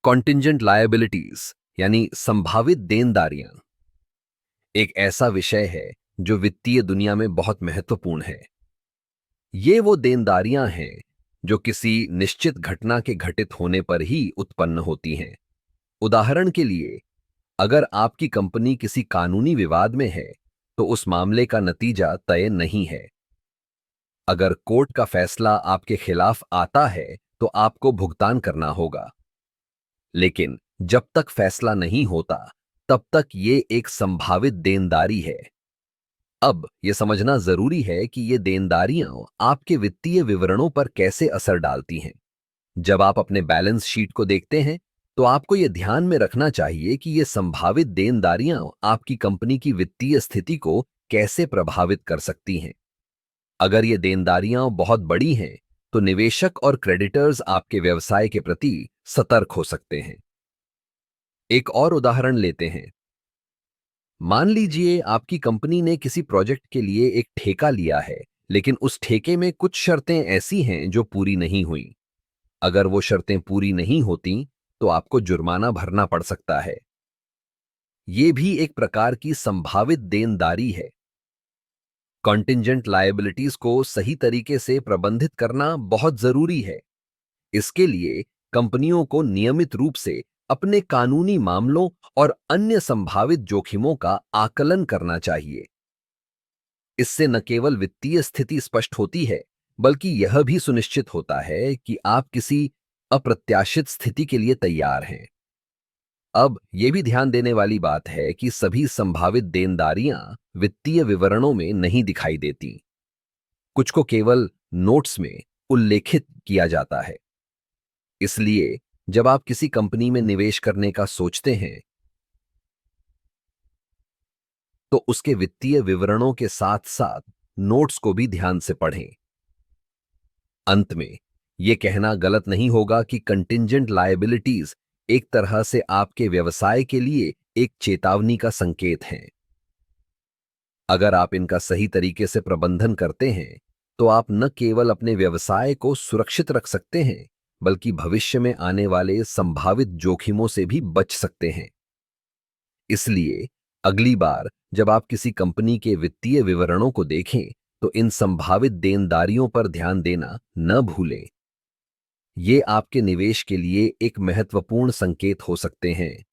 Contingent liabilities यानी संभावित देनदारियां एक ऐसा विषय है जो वित्तीय दुनिया में बहुत महत्वपूर्ण है। ये वो देनदारियां हैं जो किसी निश्चित घटना के घटित होने पर ही उत्पन्न होती हैं। उदाहरण के लिए, अगर आपकी कंपनी किसी कानूनी विवाद में है तो उस मामले का नतीजा तय नहीं है। अगर कोर्ट का फैसला आपके खिलाफ आता है तो आपको भुगतान करना होगा, लेकिन जब तक फैसला नहीं होता तब तक ये एक संभावित देनदारी है। अब यह समझना जरूरी है कि ये देनदारियां आपके वित्तीय विवरणों पर कैसे असर डालती हैं। जब आप अपने बैलेंस शीट को देखते हैं तो आपको यह ध्यान में रखना चाहिए कि ये संभावित देनदारियां आपकी कंपनी की वित्तीय स्थिति को कैसे प्रभावित कर सकती हैं। अगर ये देनदारियां बहुत बड़ी हैं तो निवेशक और क्रेडिटर्स आपके व्यवसाय के प्रति सतर्क हो सकते हैं। एक और उदाहरण लेते हैं। मान लीजिए आपकी कंपनी ने किसी प्रोजेक्ट के लिए एक ठेका लिया है, लेकिन उस ठेके में कुछ शर्तें ऐसी हैं जो पूरी नहीं हुई। अगर वो शर्तें पूरी नहीं होती तो आपको जुर्माना भरना पड़ सकता है। ये भी एक प्रकार की संभावित देनदारी है। कॉन्टिंजेंट लायबिलिटीज को सही तरीके से प्रबंधित करना बहुत जरूरी है। इसके लिए कंपनियों को नियमित रूप से अपने कानूनी मामलों और अन्य संभावित जोखिमों का आकलन करना चाहिए। इससे न केवल वित्तीय स्थिति स्पष्ट होती है, बल्कि यह भी सुनिश्चित होता है कि आप किसी अप्रत्याशित स्थिति के लिए तैयार हैं। अब यह भी ध्यान देने वाली बात है कि सभी संभावित देनदारियां वित्तीय विवरणों में नहीं दिखाई देती। कुछ को केवल नोट्स में उल्लेखित किया जाता है। इसलिए जब आप किसी कंपनी में निवेश करने का सोचते हैं तो उसके वित्तीय विवरणों के साथ साथ नोट्स को भी ध्यान से पढ़ें। अंत में यह कहना गलत नहीं होगा कि कंटिंजेंट लायबिलिटीज एक तरह से आपके व्यवसाय के लिए एक चेतावनी का संकेत हैं। अगर आप इनका सही तरीके से प्रबंधन करते हैं तो आप न केवल अपने व्यवसाय को सुरक्षित रख सकते हैं, बल्कि भविष्य में आने वाले संभावित जोखिमों से भी बच सकते हैं। इसलिए अगली बार जब आप किसी कंपनी के वित्तीय विवरणों को देखें तो इन संभावित देनदारियों पर ध्यान देना न भूलें। ये आपके निवेश के लिए एक महत्वपूर्ण संकेत हो सकते हैं।